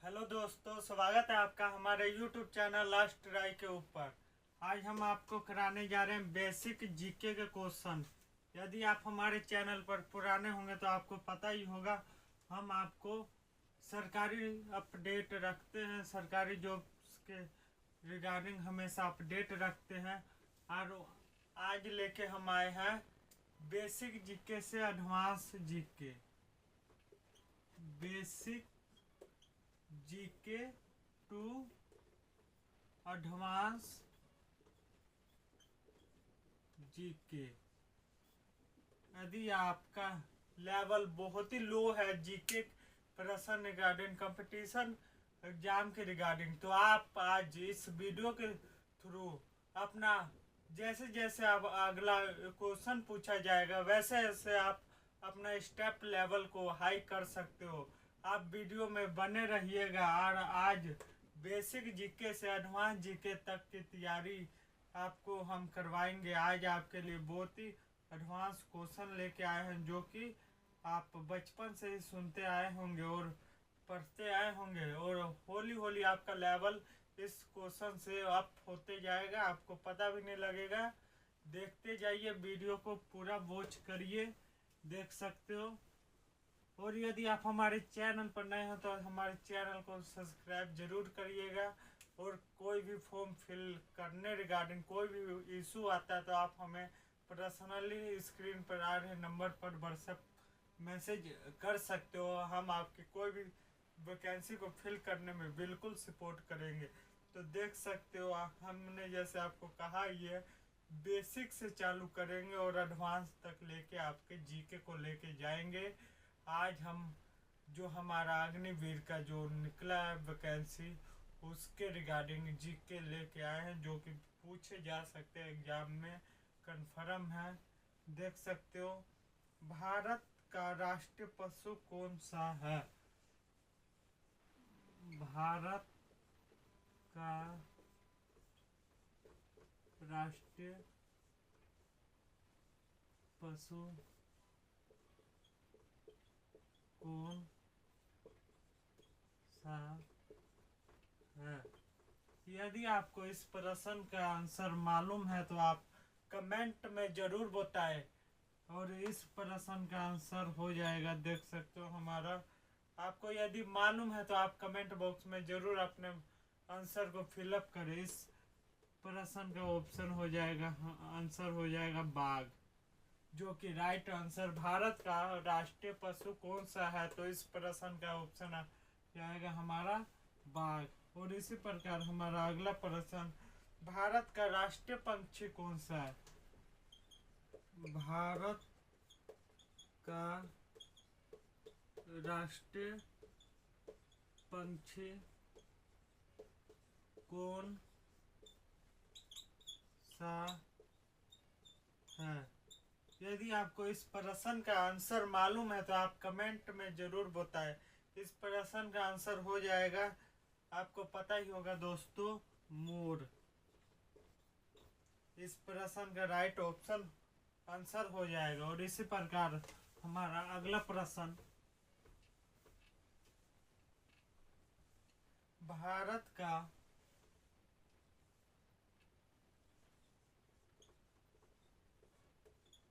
Hello दोस्तों, स्वागत है आपका हमारे यूट्यूब चैनल लास्ट ट्राई के ऊपर। आज हम आपको कराने जा रहे हैं बेसिक जीके के क्वेश्चन। यदि आप हमारे चैनल पर पुराने होंगे तो आपको पता ही होगा, हम आपको सरकारी अपडेट रखते हैं, सरकारी जॉब्स के रिगार्डिंग हमेशा अपडेट रखते हैं। और आज लेके हम आए हैं बेसिक जीके से advance GK, basic GK to advance GK. यदि आपका लेवल बहुत ही लो है जीके प्रश्न रिगार्डिंग कंपटीशन एग्जाम के रिगार्डिंग, तो आप आज इस वीडियो के थ्रू अपना जैसे जैसे आप अगला क्वेश्चन पूछा जाएगा वैसे वैसे आप अपना स्टेप लेवल को हाई कर सकते हो। आप वीडियो में बने रहिएगा और आज बेसिक जीके से एडवांस जीके तक की तैयारी आपको हम करवाएंगे। आज आपके लिए बहुत ही एडवांस क्वेश्चन लेके आए हैं जो कि आप बचपन से ही सुनते आए होंगे और पढ़ते आए होंगे, और हौली हौली आपका लेवल इस क्वेश्चन से अप होते जाएगा, आपको पता भी नहीं लगेगा। देखते जाइए, वीडियो को पूरा वॉच करिए, देख सकते हो। और यदि आप हमारे चैनल पर नए हो तो हमारे चैनल को सब्सक्राइब जरूर करिएगा। और कोई भी फॉर्म फिल करने रिगार्डिंग कोई भी इशू आता है तो आप हमें पर्सनली स्क्रीन पर आ रहे नंबर पर व्हाट्सएप मैसेज कर सकते हो। हम आपकी कोई भी वैकेंसी को फिल करने में बिल्कुल सपोर्ट करेंगे। तो देख सकते हो, हमने जैसे आपको कहा, ये बेसिक से चालू करेंगे और एडवांस तक लेके आपके जीके को लेके जाएंगे। आज हम जो हमारा अग्निवीर का जो निकला है वैकेंसी, उसके रिगार्डिंग जीके लेके आए हैं जो कि पूछे जा सकते हैं एग्जाम में, कन्फर्म है। देख सकते हो, भारत का राष्ट्रीय पशु कौन सा है? भारत का राष्ट्रीय पशु कौन सा है? यदि आपको इस प्रश्न का आंसर मालूम है तो आप कमेंट में जरूर बताएं और इस प्रश्न का आंसर हो जाएगा। देख सकते हो हमारा, आपको यदि मालूम है तो आप कमेंट बॉक्स में जरूर अपने आंसर को फिलअप करें। इस प्रश्न का ऑप्शन हो जाएगा, आंसर हो जाएगा बाघ, जो कि राइट आंसर। भारत का राष्ट्रीय पशु कौन सा है? तो इस प्रश्न का ऑप्शन जाएगा हमारा बाघ। और इसी प्रकार हमारा अगला प्रश्न, भारत का राष्ट्रीय पक्षी कौन सा है? भारत का राष्ट्रीय पक्षी कौन सा है? यदि आपको इस प्रश्न का आंसर मालूम है तो आप कमेंट में जरूर बताएं। इस प्रश्न का आंसर हो जाएगा, आपको पता ही होगा दोस्तों, मोर। इस प्रश्न का राइट ऑप्शन आंसर हो जाएगा। और इसी प्रकार हमारा अगला प्रश्न, भारत का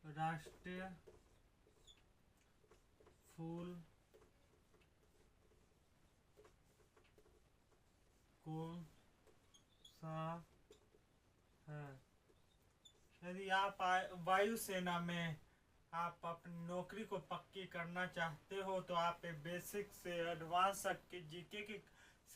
राष्ट्रीय फूल कौन सा है? यदि आप वायुसेना में आप अपनी नौकरी को पक्की करना चाहते हो तो आप बेसिक से एडवांस तक के जीके की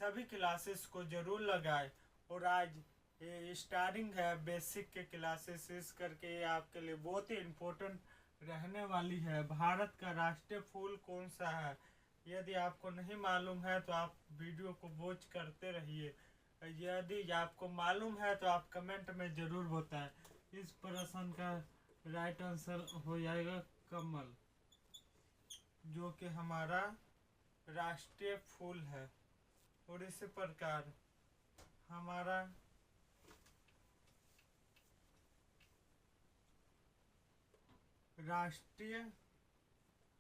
सभी क्लासेस को जरूर लगाएं। और आज ये स्टार्टिंग है बेसिक के क्लासेस, इस करके ये आपके लिए बहुत ही इम्पोर्टेंट रहने वाली है। भारत का राष्ट्रीय फूल कौन सा है? यदि आपको नहीं मालूम है तो आप वीडियो को वॉच करते रहिए। यदि आपको मालूम है तो आप कमेंट में ज़रूर बताएं। इस प्रश्न का राइट आंसर हो जाएगा कमल, जो कि हमारा राष्ट्रीय फूल है। और इसी प्रकार हमारा राष्ट्रीय,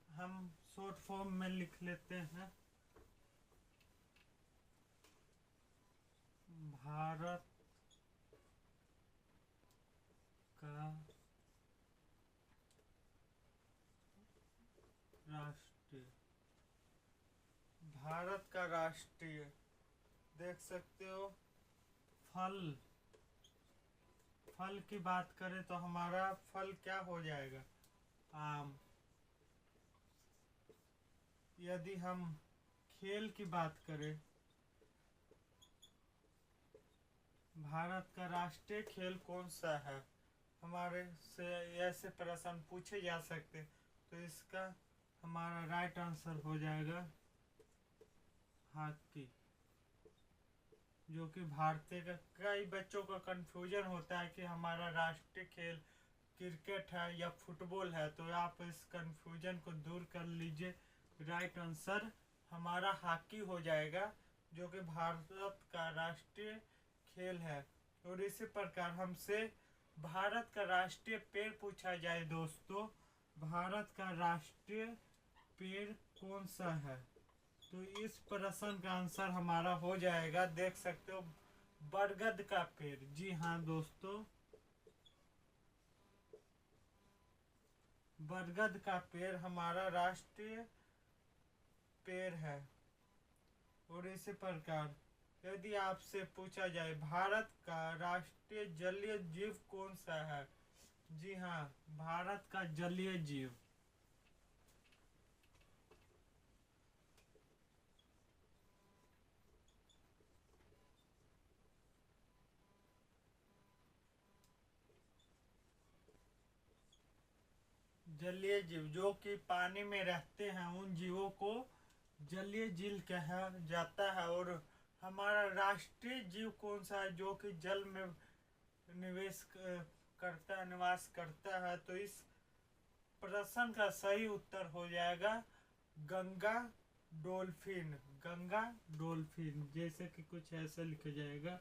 हम शॉर्ट फॉर्म में लिख लेते हैं, भारत का राष्ट्रीय, भारत का राष्ट्रीय, देख सकते हो फल, फल की बात करें तो हमारा फल क्या हो जाएगा, आम। यदि हम खेल की बात करें, भारत का राष्ट्रीय खेल कौन सा है, हमारे से ऐसे प्रश्न पूछे जा सकते, तो इसका हमारा राइट आंसर हो जाएगा हॉकी। जो कि भारतीय का, कई बच्चों का कंफ्यूजन होता है कि हमारा राष्ट्रीय खेल क्रिकेट है या फुटबॉल है, तो आप इस कंफ्यूजन को दूर कर लीजिए। राइट आंसर हमारा हॉकी हो जाएगा, जो कि भारत का राष्ट्रीय खेल है। और इसी प्रकार हमसे भारत का राष्ट्रीय पेड़ पूछा जाए दोस्तों, भारत का राष्ट्रीय पेड़ कौन सा है, तो इस प्रश्न का आंसर हमारा हो जाएगा, देख सकते हो बरगद का पेड़। जी हाँ दोस्तों, बरगद का पेड़ हमारा राष्ट्रीय पेड़ है। और इसी प्रकार यदि आपसे पूछा जाए भारत का राष्ट्रीय जलीय जीव कौन सा है, जी हाँ, भारत का जलीय जीव जलीय जीव जो कि पानी में रहते हैं, उन जीवों को जलीय जीव कहा जाता है। और हमारा राष्ट्रीय जीव कौन सा है जो कि जल में करता है, निवास करता है, तो इस प्रश्न का सही उत्तर हो जाएगा गंगा डॉल्फिन। गंगा डॉल्फिन, जैसे कि कुछ ऐसा लिखा जाएगा,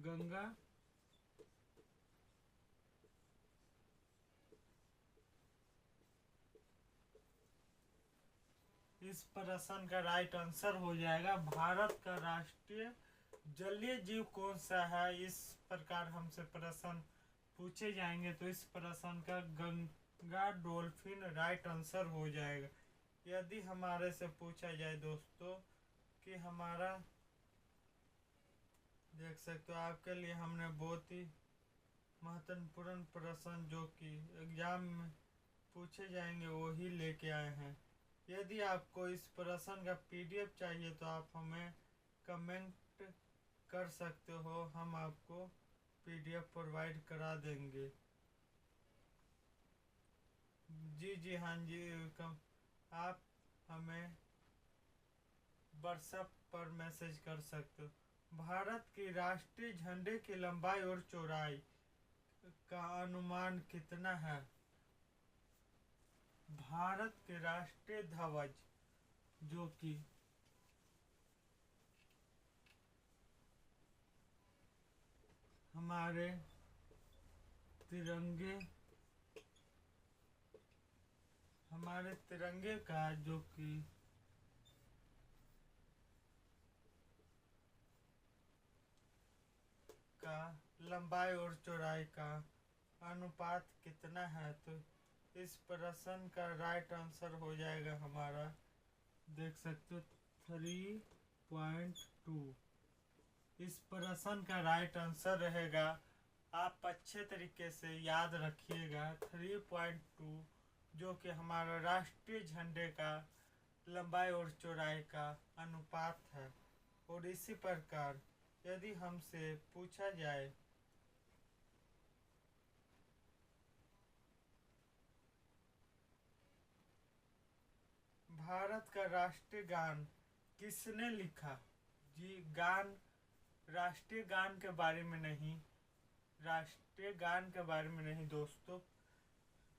गंगा इस प्रश्न का राइट आंसर हो जाएगा भारत का राष्ट्रीय जलीय जीव कौन सा है। इस प्रकार हमसे प्रश्न पूछे जाएंगे तो इस प्रश्न का गंगा डॉल्फिन राइट आंसर हो जाएगा। यदि हमारे से पूछा जाए दोस्तों कि हमारा, देख सकते हो आपके लिए हमने बहुत ही महत्वपूर्ण प्रश्न जो कि एग्जाम में पूछे जाएंगे वो ही लेके आए हैं। यदि आपको इस प्रश्न का पीडीएफ चाहिए तो आप हमें कमेंट कर सकते हो, हम आपको पीडीएफ प्रोवाइड करा देंगे। जी हाँ जी, आप हमें व्हाट्सएप पर मैसेज कर सकते हो। भारत की राष्ट्रीय झंडे की लंबाई और चौड़ाई का अनुमान कितना है, भारत के राष्ट्रीय ध्वज जो कि हमारे तिरंगे का जो कि का लंबाई और चौड़ाई का अनुपात कितना है, तो इस प्रश्न का राइट आंसर हो जाएगा हमारा, देख सकते हो 3.2। इस प्रश्न का राइट आंसर रहेगा, आप अच्छे तरीके से याद रखिएगा, 3.2 जो कि हमारा राष्ट्रीय झंडे का लंबाई और चौड़ाई का अनुपात है। और इसी प्रकार यदि हमसे पूछा जाए भारत का राष्ट्रीय गान किसने लिखा, जी गान, राष्ट्रीय गान के बारे में नहीं, राष्ट्रीय गान के बारे में नहीं दोस्तों,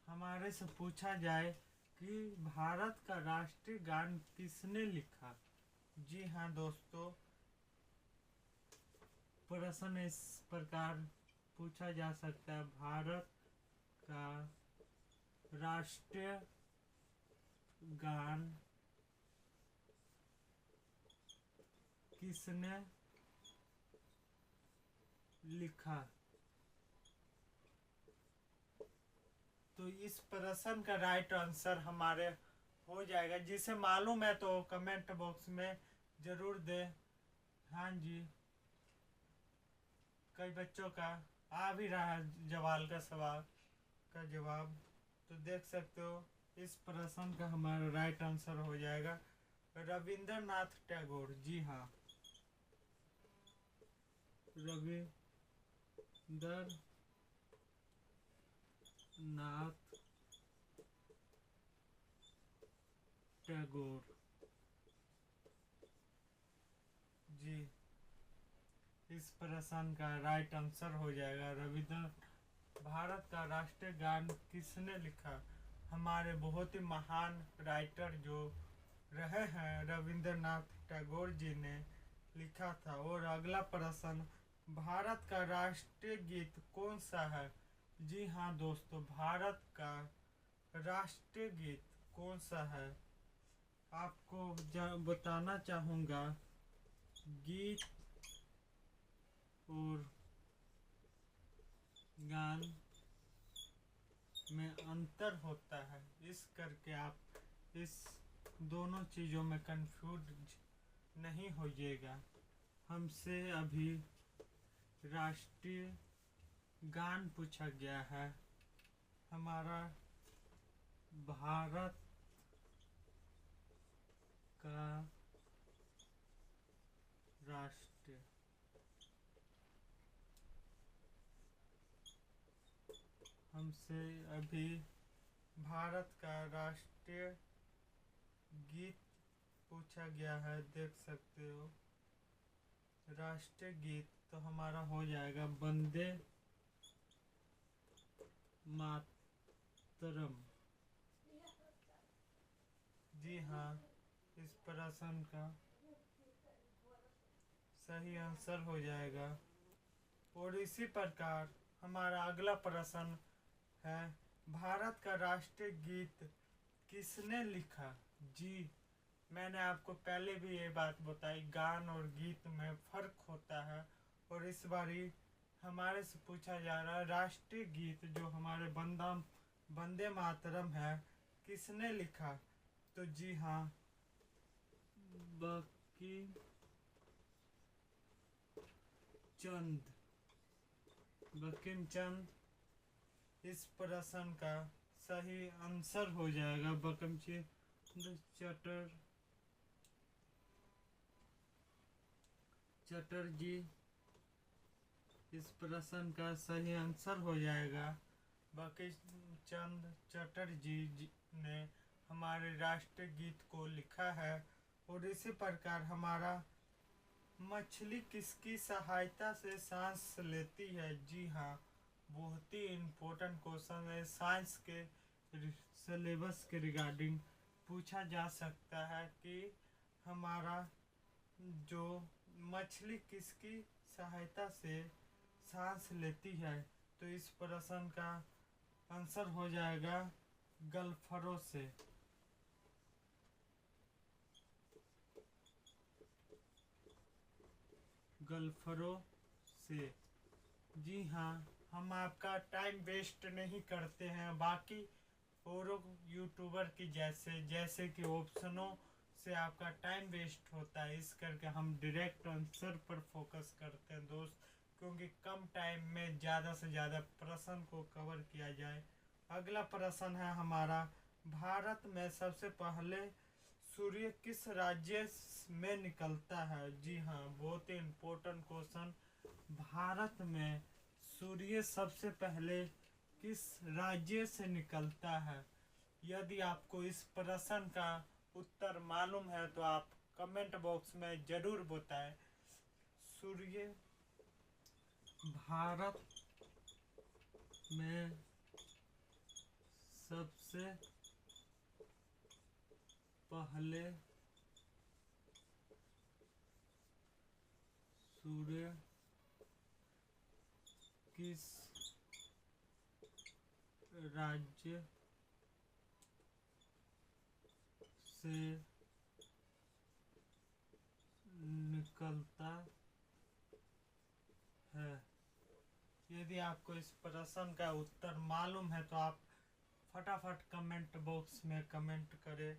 हमारे से पूछा जाए कि भारत का राष्ट्रीय गान किसने लिखा, जी हाँ दोस्तों, प्रश्न इस प्रकार पूछा जा सकता है, भारत का राष्ट्रीय गान किसने लिखा। तो इस प्रश्न का राइट आंसर हमारे हो जाएगा। जिसे मालूम है तो कमेंट बॉक्स में जरूर दे। हाँ जी, कई बच्चों का आ भी रहा है जवाल का सवाल का जवाब। तो देख सकते हो इस प्रश्न का हमारा राइट आंसर हो जाएगा रविंद्रनाथ टैगोर। जी हाँ, रविंद्रनाथ टैगोर जी, इस प्रश्न का राइट आंसर हो जाएगा रविंद्र। भारत का राष्ट्रीय गान किसने लिखा? हमारे बहुत ही महान राइटर जो रहे हैं रविंद्रनाथ टैगोर जी ने लिखा था। और अगला प्रश्न, भारत का राष्ट्रीय गीत कौन सा है? जी हाँ दोस्तों, भारत का राष्ट्रीय गीत कौन सा है? आपको बताना चाहूँगा, गीत और गान में अंतर होता है, इस करके आप इस दोनों चीज़ों में कंफ्यूज नहीं होइएगा। हमसे अभी राष्ट्रीय गान पूछा गया है। हमारा भारत का राष्ट्रीय हमसे अभी भारत का राष्ट्रीय गीत पूछा गया है। देख सकते हो राष्ट्रीय गीत तो हमारा हो जाएगा वंदे मातरम। जी हाँ, इस प्रश्न का सही आंसर हो जाएगा। और इसी प्रकार हमारा अगला प्रश्न है, भारत का राष्ट्रीय गीत किसने लिखा? जी, मैंने आपको पहले भी ये बात बताई, गान और गीत में फर्क होता है। और इस बारी हमारे से पूछा जा रहा है राष्ट्रीय गीत जो हमारे वंदे मातरम है किसने लिखा? तो जी हाँ, बंकिम चंद इस प्रश्न का सही आंसर हो जाएगा। बंकिम चंद्र चटर्जी इस प्रश्न का सही आंसर हो जाएगा। बंकिम चंद्र चटर्जी ने हमारे राष्ट्रीय गीत को लिखा है। और इसी प्रकार हमारा मछली किसकी सहायता से सांस लेती है? जी हाँ, बहुत ही इम्पोर्टेंट क्वेश्चन है, साइंस के सिलेबस के रिगार्डिंग पूछा जा सकता है कि हमारा जो मछली किसकी सहायता से सांस लेती है? तो इस प्रश्न का आंसर हो जाएगा गल्फरों से। गल्फरों से। जी हाँ, हम आपका टाइम वेस्ट नहीं करते हैं बाकी और यूट्यूबर की जैसे कि ऑप्शनों से आपका टाइम वेस्ट होता है। इस करके हम डायरेक्ट आंसर पर फोकस करते हैं दोस्त, क्योंकि कम टाइम में ज़्यादा से ज़्यादा प्रश्न को कवर किया जाए। अगला प्रश्न है हमारा, भारत में सबसे पहले सूर्य किस राज्य में निकलता है? जी हाँ, बहुत ही इम्पोर्टेंट क्वेश्चन। भारत में सूर्य सबसे पहले किस राज्य से निकलता है? यदि आपको इस प्रश्न का उत्तर मालूम है तो आप कमेंट बॉक्स में जरूर बताएं। सूर्य भारत में सबसे पहले सूर्य किस राज्य से निकलता है? यदि आपको इस प्रश्न का उत्तर मालूम है तो आप फटाफट कमेंट बॉक्स में कमेंट करें।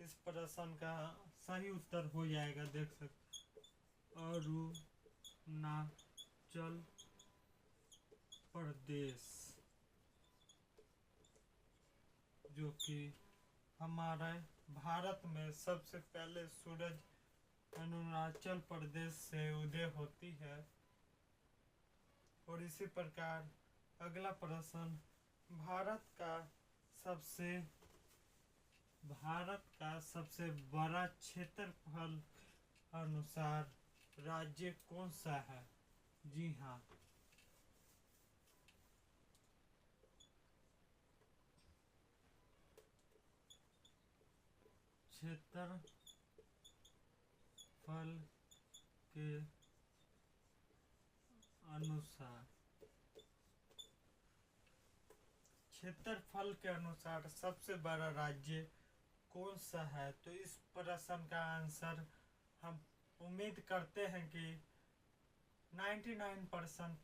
इस प्रश्न का सही उत्तर हो जाएगा, देख सकते अरुणाचल प्रदेश, जो कि हमारे भारत में सबसे पहले सूरज अरुणाचल प्रदेश से उदय होती है। और इसी प्रकार अगला प्रश्न, भारत का सबसे बड़ा क्षेत्रफल अनुसार राज्य कौन सा है? जी हाँ, क्षेत्रफल के अनुसार, क्षेत्रफल के अनुसार सबसे बड़ा राज्य कौन सा है? तो इस प्रश्न का आंसर हम उम्मीद करते हैं कि 99%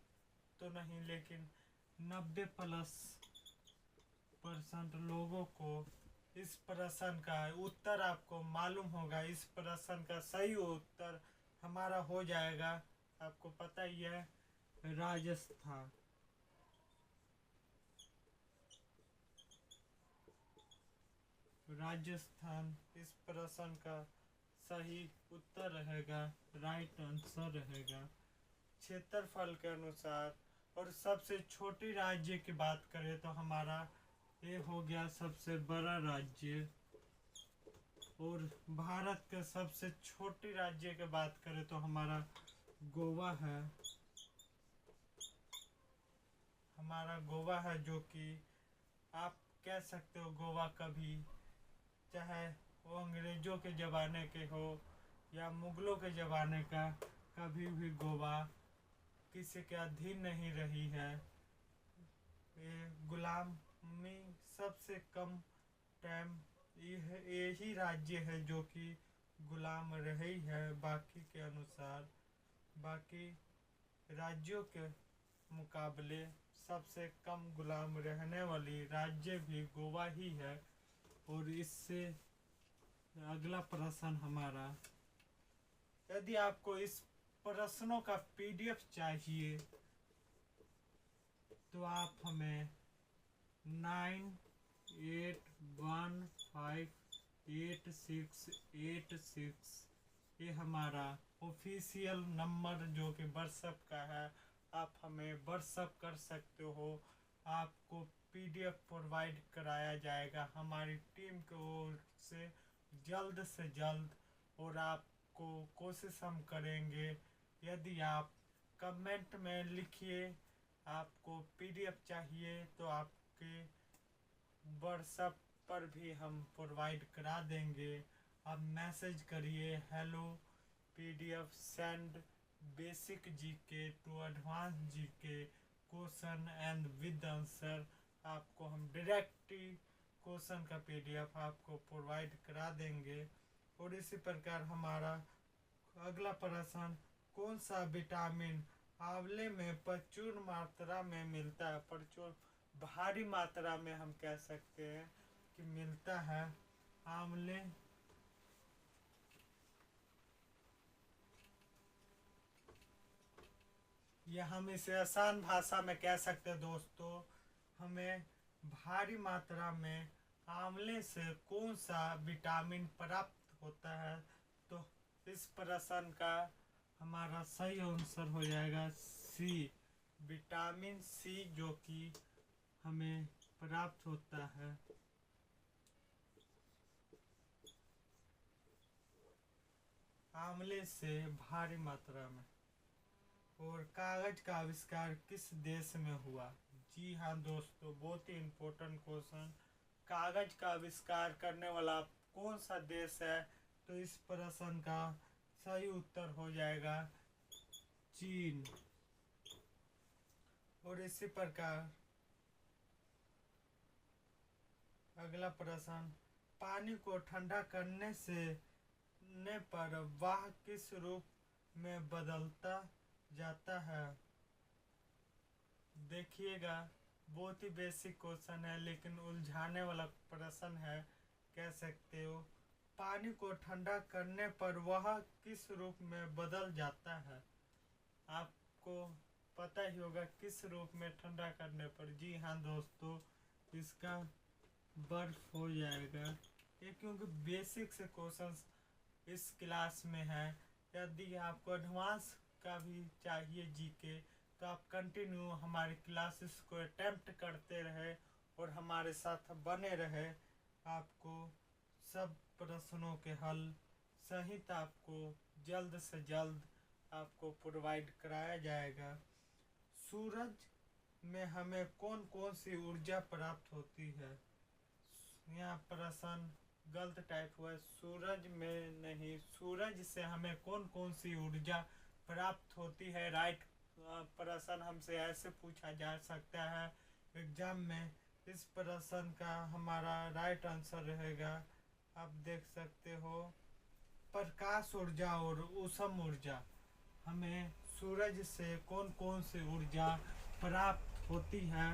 तो नहीं, लेकिन 90+ % लोगों को इस प्रश्न का उत्तर आपको मालूम होगा। इस प्रश्न का सही उत्तर हमारा हो जाएगा, आपको पता ही है, राजस्थान। राजस्थान इस प्रश्न का सही उत्तर रहेगा, राइट आंसर रहेगा। क्षेत्रफल के अनुसार। और सबसे छोटी राज्य की बात करें तो हमारा ये हो गया सबसे बड़ा राज्य। और भारत के सबसे छोटी राज्य की बात करें तो हमारा गोवा है, जो कि आप कह सकते हो गोवा कभी, चाहे वो अंग्रेजों के ज़माने के हो या मुगलों के ज़माने का, कभी भी गोवा किसी के अधीन नहीं रही है। ये गुलामी सबसे कम टाइम यही राज्य है जो कि गुलाम रही है। बाकी के अनुसार, बाकी राज्यों के मुकाबले सबसे कम गुलाम रहने वाली राज्य भी गोवा ही है। और इससे अगला प्रश्न हमारा, यदि आपको इस प्रश्नों का PDF चाहिए तो आप हमें 98158686, ये हमारा ऑफिशियल नंबर जो कि व्हाट्सएप का है, आप हमें व्हाट्सएप कर सकते हो। आपको PDF प्रोवाइड कराया जाएगा हमारी टीम की ओर से जल्द। और आपको कोशिश हम करेंगे, यदि आप कमेंट में लिखिए आपको PDF चाहिए तो आपके व्हाट्सएप पर भी हम प्रोवाइड करा देंगे। आप मैसेज करिए, hello PDF send basic GK to advance GK question and with answer. आपको हम डायरेक्टली क्वेश्चन का PDF आपको प्रोवाइड करा देंगे। और इसी प्रकार हमारा अगला प्रश्न, कौन सा विटामिन आंवले में प्रचुर मात्रा में मिलता है? प्रचुर भारी मात्रा में हम कह सकते हैं कि मिलता है आंवले। या हम इसे आसान भाषा में कह सकते हैं दोस्तों, हमें भारी मात्रा में आंवले से कौन सा विटामिन प्राप्त होता है? तो इस प्रश्न का हमारा सही आंसर हो जाएगा C, विटामिन C, जो कि हमें प्राप्त होता है आंवले से भारी मात्रा में। और कागज का आविष्कार किस देश में हुआ? जी हाँ दोस्तों, बहुत ही इम्पोर्टेंट क्वेश्चन। कागज का आविष्कार करने वाला कौन सा देश है? तो इस प्रश्न का सही उत्तर हो जाएगा चीन। और इसी प्रकार अगला प्रश्न, पानी को ठंडा करने पर वह किस रूप में बदलता जाता है? देखिएगा, बहुत ही बेसिक क्वेश्चन है लेकिन उलझाने वाला प्रश्न है, कह सकते हो। पानी को ठंडा करने पर वह किस रूप में बदल जाता है? आपको पता ही होगा किस रूप में ठंडा करने पर। जी हाँ दोस्तों, इसका बर्फ हो जाएगा। ये क्योंकि बेसिक से क्वेश्चंस इस क्लास में है। यदि आपको एडवांस का भी चाहिए जीके, तो आप कंटिन्यू हमारी क्लासेस को अटेम्प्ट करते रहे और हमारे साथ बने रहे। आपको सब प्रश्नों के हल सहित आपको जल्द से जल्द आपको प्रोवाइड कराया जाएगा। सूरज में हमें कौन कौन सी ऊर्जा प्राप्त होती है? यहाँ प्रश्न गलत टाइप हुआ है, सूरज में नहीं, सूरज से हमें कौन कौन सी ऊर्जा प्राप्त होती है। राइट प्रश्न हमसे ऐसे पूछा जा सकता है एग्जाम में। इस प्रश्न का हमारा राइट आंसर रहेगा, आप देख सकते हो, प्रकाश ऊर्जा और ऊष्म ऊर्जा। हमें सूरज से कौन कौन सी ऊर्जा प्राप्त होती है?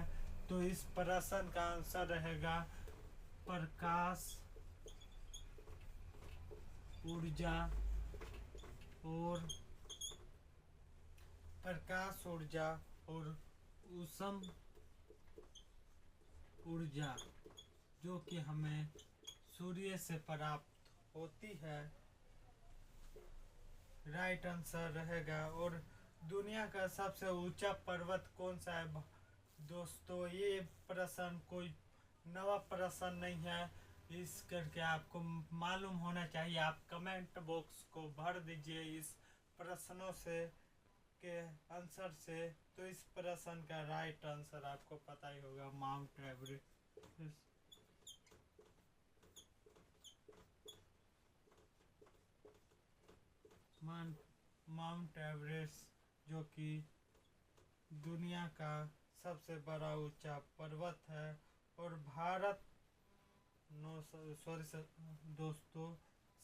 तो इस प्रश्न का आंसर रहेगा प्रकाश ऊर्जा और ऊष्म ऊर्जा, जो कि हमें सूर्य से प्राप्त होती है। राइट आंसर रहेगा। और दुनिया का सबसे ऊंचा पर्वत कौन सा है? दोस्तों, ये प्रश्न कोई नवा प्रश्न नहीं है, इस करके आपको मालूम होना चाहिए। आप कमेंट बॉक्स को भर दीजिए इस प्रश्नों से के आंसर से। तो इस प्रश्न का राइट आंसर आपको पता ही होगा, माउंट एवरेस्ट। माउंट एवरेस्ट जो कि दुनिया का सबसे बड़ा ऊंचा पर्वत है। और भारत दोस्तों,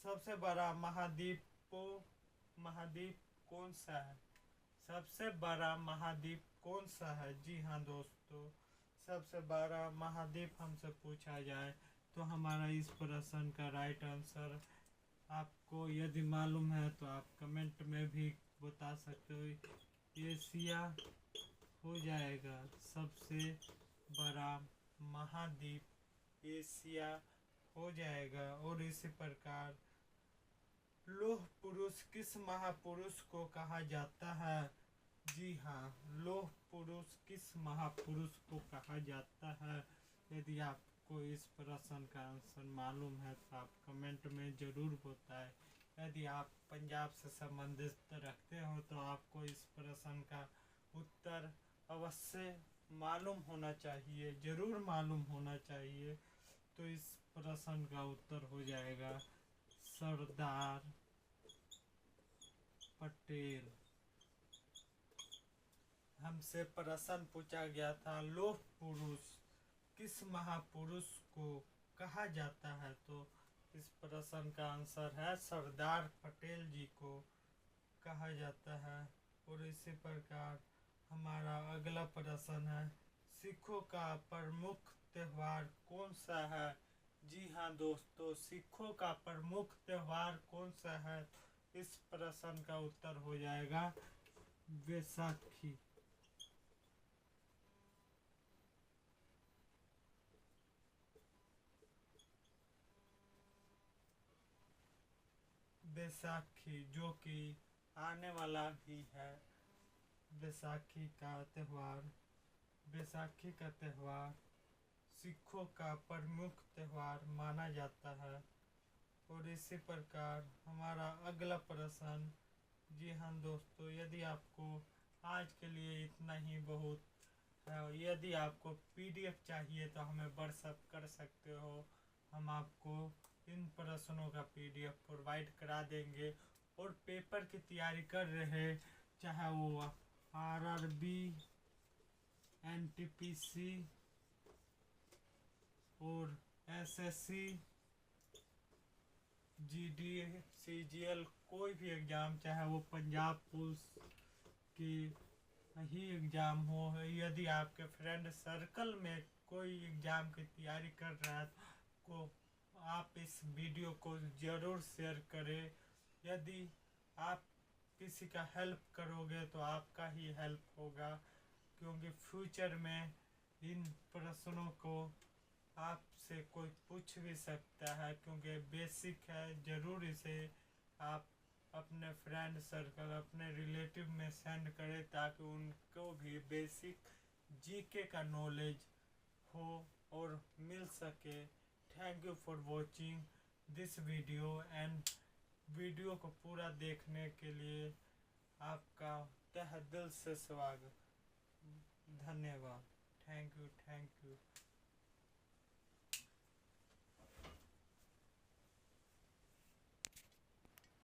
सबसे बड़ा महाद्वीप कौन सा है? सबसे बड़ा महाद्वीप कौन सा है? जी हाँ दोस्तों, सबसे बड़ा महाद्वीप हमसे पूछा जाए तो हमारा इस प्रश्न का राइट आंसर आपको यदि मालूम है तो आप कमेंट में भी बता सकते हो। एशिया हो जाएगा, सबसे बड़ा महाद्वीप एशिया हो जाएगा। और इसी प्रकार लौह पुरुष किस महापुरुष को कहा जाता है? जी हाँ, लौह पुरुष किस महापुरुष को कहा जाता है? यदि आपको इस प्रश्न का आंसर मालूम है तो आप कमेंट में ज़रूर बताएं। यदि आप पंजाब से संबंधित रखते हो तो आपको इस प्रश्न का उत्तर अवश्य मालूम होना चाहिए, ज़रूर मालूम होना चाहिए। तो इस प्रश्न का उत्तर हो जाएगा सरदार पटेल। हमसे प्रश्न पूछा गया था, लौह पुरुष किस महापुरुष को कहा जाता है? तो इस प्रश्न का आंसर है सरदार पटेल जी को कहा जाता है। और इसी प्रकार हमारा अगला प्रश्न है, सिखों का प्रमुख त्यौहार कौन सा है? जी हाँ दोस्तों, सिखों का प्रमुख त्यौहार कौन सा है? इस प्रश्न का उत्तर हो जाएगा बैसाखी। बैसाखी जो कि आने वाला भी है। बैसाखी का त्यौहार सिखों का प्रमुख त्यौहार माना जाता है। और इसी प्रकार हमारा अगला प्रश्न, जी हाँ दोस्तों, यदि आपको आज के लिए इतना ही बहुत है। यदि आपको पीडीएफ चाहिए तो हमें व्हाट्सएप कर सकते हो, हम आपको इन प्रश्नों का पीडीएफ प्रोवाइड करा देंगे। और पेपर की तैयारी कर रहे, चाहे वो आरआरबी, एनटीपीसी और एसएससी, जीडी, सीजीएल, कोई भी एग्ज़ाम, चाहे वो पंजाब पुलिस की ही एग्ज़ाम हो। यदि आपके फ्रेंड सर्कल में कोई एग्ज़ाम की तैयारी कर रहा है तो आप इस वीडियो को ज़रूर शेयर करें। यदि आप किसी का हेल्प करोगे तो आपका ही हेल्प होगा, क्योंकि फ्यूचर में इन प्रश्नों को आपसे कोई पूछ भी सकता है, क्योंकि बेसिक है। ज़रूर इसे आप अपने फ्रेंड सर्कल, अपने रिलेटिव में सेंड करें ताकि उनको भी बेसिक जीके का नॉलेज हो और मिल सके। Thank you for watching this video and video को पूरा देखने के लिए आपका तहे दिल से स्वागत। धन्यवाद। Thank you.